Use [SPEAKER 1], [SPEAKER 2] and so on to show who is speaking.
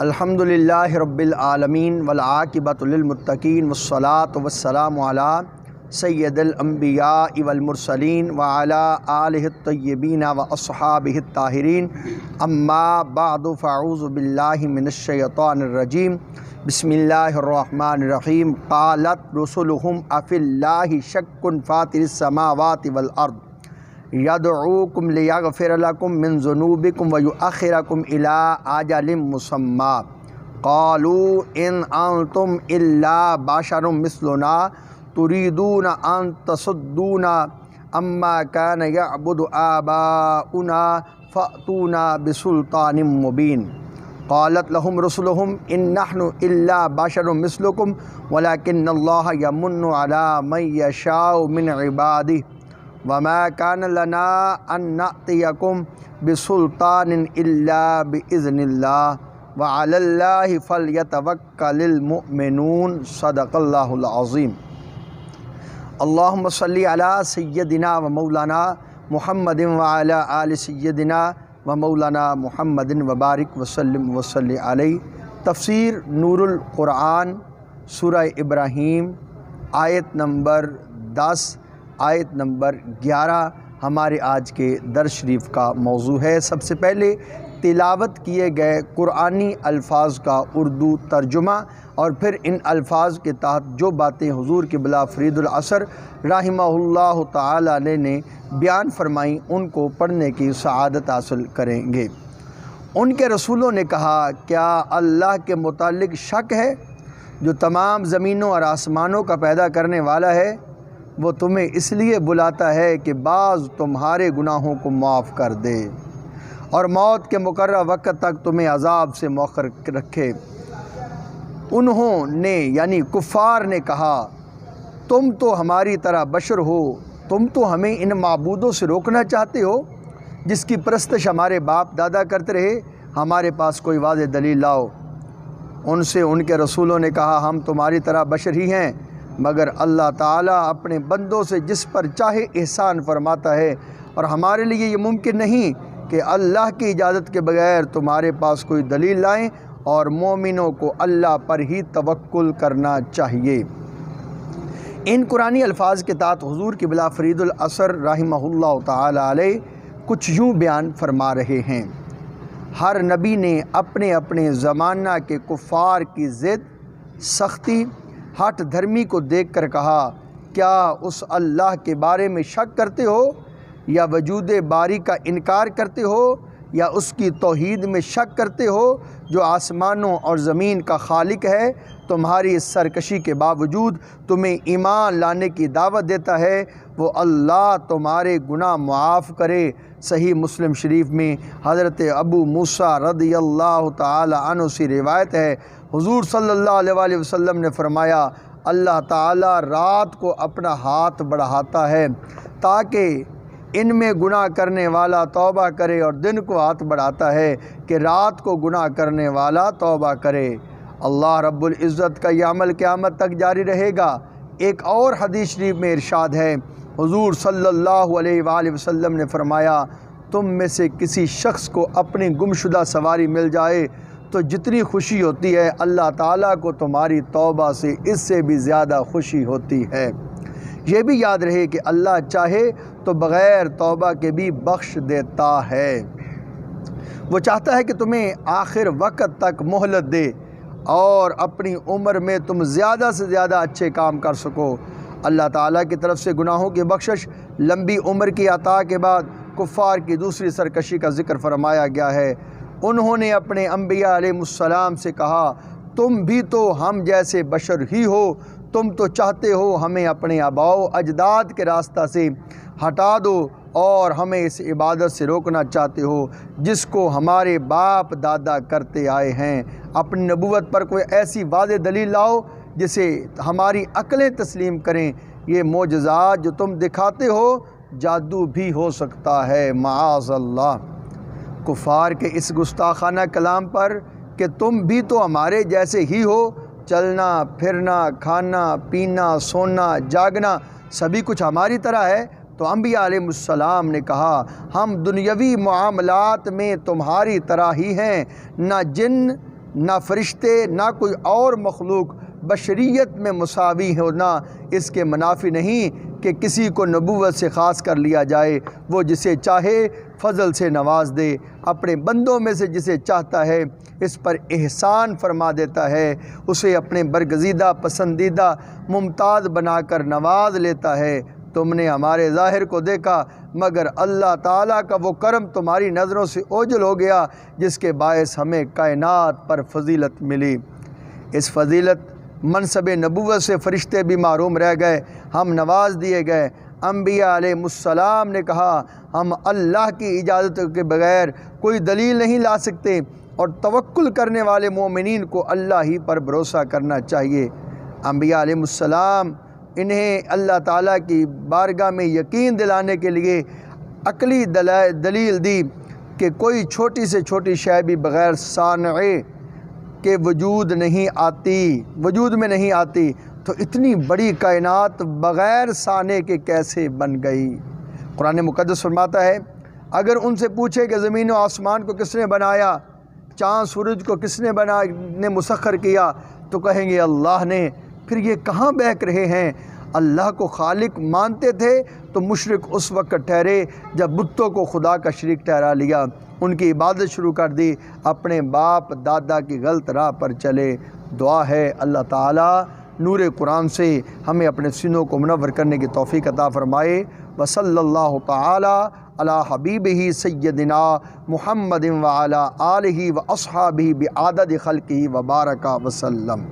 [SPEAKER 1] الحمدللہ رب العالمین والعاقبۃ للمتقین والصلاۃ والسلام علی سید الانبیاء والمرسلین وعلی آلہ الطیبین واصحابہ الطاہرین اما بعد فاعوذ باللہ من الشیطان الرجیم بسم اللہ الرحمن الرحیم قالت رسلہم افی اللہ شک فاطر السماوات والارض یدعوکم لیغفر لکم من ذنوبکم ویؤخرکم الی اجل مسمی قالوا ان انتم الا بشر مثلنا تريدون ان تصدونا عما كان يعبد آباؤنا فأتونا بسلطان مبين قالت لهم رسلهم إن نحن إلا بشر مثلكم ولكن الله يمن على من يشاء من عباده وما كان لنا أن نأتيكم بسلطان إلا بإذن الله وعلى الله فليتوكل المؤمنون صدق الله العظيم اللهم صل على سيدنا ومولانا محمد وعلى آل سيدنا ومولانا محمد وبارک وسلم علیہ۔ تفسیر نور القرآن سورہ ابراہیم آیت نمبر 10 آیت نمبر 11 ہمارے آج کے درس شریف کا موضوع ہے۔ سب سے پہلے تلاوت کیے گئے قرآنی الفاظ کا اردو ترجمہ اور پھر ان الفاظ کے تحت جو باتیں حضور قبلہ فرید العصر رحمہ اللہ تعالی نے بیان فرمائیں ان کو پڑھنے کی سعادت حاصل کریں گے۔ ان کے رسولوں نے کہا، کیا اللہ کے متعلق شک ہے جو تمام زمینوں اور آسمانوں کا پیدا کرنے والا ہے؟ وہ تمہیں اس لیے بلاتا ہے کہ بعض تمہارے گناہوں کو معاف کر دے اور موت کے مقررہ وقت تک تمہیں عذاب سے مؤخر رکھے۔ انہوں نے یعنی کفار نے کہا، تم تو ہماری طرح بشر ہو، تم تو ہمیں ان معبودوں سے روکنا چاہتے ہو جس کی پرستش ہمارے باپ دادا کرتے رہے، ہمارے پاس کوئی واضح دلیل لاؤ۔ ان سے ان کے رسولوں نے کہا، ہم تمہاری طرح بشر ہی ہیں، مگر اللہ تعالیٰ اپنے بندوں سے جس پر چاہے احسان فرماتا ہے، اور ہمارے لیے یہ ممکن نہیں کہ اللہ کی اجازت کے بغیر تمہارے پاس کوئی دلیل لائیں، اور مومنوں کو اللہ پر ہی توکل کرنا چاہیے۔ ان قرآنی الفاظ کے تحت حضور قبلہ فرید العصر رحمہ اللہ تعالی علیہ کچھ یوں بیان فرما رہے ہیں۔ ہر نبی نے اپنے اپنے زمانہ کے کفار کی ضد، سختی، ہٹ دھرمی کو دیکھ کر کہا، کیا اس اللہ کے بارے میں شک کرتے ہو یا وجود باری کا انکار کرتے ہو یا اس کی توحید میں شک کرتے ہو جو آسمانوں اور زمین کا خالق ہے؟ تمہاری اس سرکشی کے باوجود تمہیں ایمان لانے کی دعوت دیتا ہے، وہ اللہ تمہارے گناہ معاف کرے۔ صحیح مسلم شریف میں حضرت ابو موسیٰ رضی اللہ تعالی عنہ سے روایت ہے، حضور صلی اللہ علیہ وآلہ وسلم نے فرمایا، اللہ تعالی رات کو اپنا ہاتھ بڑھاتا ہے تاکہ ان میں گناہ کرنے والا توبہ کرے، اور دن کو ہاتھ بڑھاتا ہے کہ رات کو گناہ کرنے والا توبہ کرے۔ اللہ رب العزت کا یہ عمل قیامت تک جاری رہے گا۔ ایک اور حدیث شریف میں ارشاد ہے، حضور صلی اللہ علیہ وآلہ وسلم نے فرمایا، تم میں سے کسی شخص کو اپنی گمشدہ سواری مل جائے تو جتنی خوشی ہوتی ہے اللہ تعالیٰ کو تمہاری توبہ سے اس سے بھی زیادہ خوشی ہوتی ہے۔ یہ بھی یاد رہے کہ اللہ چاہے تو بغیر توبہ کے بھی بخش دیتا ہے۔ وہ چاہتا ہے کہ تمہیں آخر وقت تک مہلت دے اور اپنی عمر میں تم زیادہ سے زیادہ اچھے کام کر سکو۔ اللہ تعالیٰ کی طرف سے گناہوں کی بخشش، لمبی عمر کی عطا کے بعد کفار کی دوسری سرکشی کا ذکر فرمایا گیا ہے۔ انہوں نے اپنے انبیاء علیہ السلام سے کہا، تم بھی تو ہم جیسے بشر ہی ہو، تم تو چاہتے ہو ہمیں اپنے آباء و اجداد کے راستہ سے ہٹا دو اور ہمیں اس عبادت سے روکنا چاہتے ہو جس کو ہمارے باپ دادا کرتے آئے ہیں۔ اپنی نبوت پر کوئی ایسی واضح دلیل لاؤ جسے ہماری عقلیں تسلیم کریں۔ یہ معجزات جو تم دکھاتے ہو جادو بھی ہو سکتا ہے، معاذ اللہ۔ کفار کے اس گستاخانہ کلام پر کہ تم بھی تو ہمارے جیسے ہی ہو، چلنا پھرنا، کھانا پینا، سونا جاگنا سبھی کچھ ہماری طرح ہے، تو انبیاء علیہ السلام نے کہا، ہم دنیاوی معاملات میں تمہاری طرح ہی ہیں، نہ جن نہ فرشتے نہ کوئی اور مخلوق بشریت میں مساوی ہونا اس کے منافی نہیں کہ کسی کو نبوت سے خاص کر لیا جائے۔ وہ جسے چاہے فضل سے نواز دے، اپنے بندوں میں سے جسے چاہتا ہے اس پر احسان فرما دیتا ہے، اسے اپنے برگزیدہ پسندیدہ ممتاز بنا کر نواز لیتا ہے۔ تم نے ہمارے ظاہر کو دیکھا مگر اللہ تعالیٰ کا وہ کرم تمہاری نظروں سے اوجھل ہو گیا جس کے باعث ہمیں کائنات پر فضیلت ملی۔ اس فضیلت منصب نبوت سے فرشتے بھی محروم رہ گئے، ہم نواز دیے گئے۔ انبیاء علیہ السلام نے کہا ہم اللہ کی اجازت کے بغیر کوئی دلیل نہیں لا سکتے، اور توکل کرنے والے مومنین کو اللہ ہی پر بھروسہ کرنا چاہیے۔ انبیاء علیہ السلام انہیں اللہ تعالیٰ کی بارگاہ میں یقین دلانے کے لیے عقلی دلیل دی کہ کوئی چھوٹی سے چھوٹی شے بھی بغیر صانع کے وجود میں نہیں آتی، تو اتنی بڑی کائنات بغیر صانع کے کیسے بن گئی؟ قرآن مقدس فرماتا ہے اگر ان سے پوچھے کہ زمین و آسمان کو کس نے بنایا، چاند سورج کو کس نے مسخر کیا، تو کہیں گے اللہ نے۔ پھر یہ کہاں بہک رہے ہیں؟ اللہ کو خالق مانتے تھے تو مشرک اس وقت ٹھہرے جب بتوں کو خدا کا شریک ٹھہرا لیا، ان کی عبادت شروع کر دی، اپنے باپ دادا کی غلط راہ پر چلے۔ دعا ہے اللہ تعالیٰ نور قرآن سے ہمیں اپنے سینوں کو منور کرنے کی توفیق عطا فرمائے۔ وصلی اللہ تعالیٰ علی حبیبہ سیدنا محمد وعلی آلہ واصحابہ بعدد خلقہ وبارک وسلم۔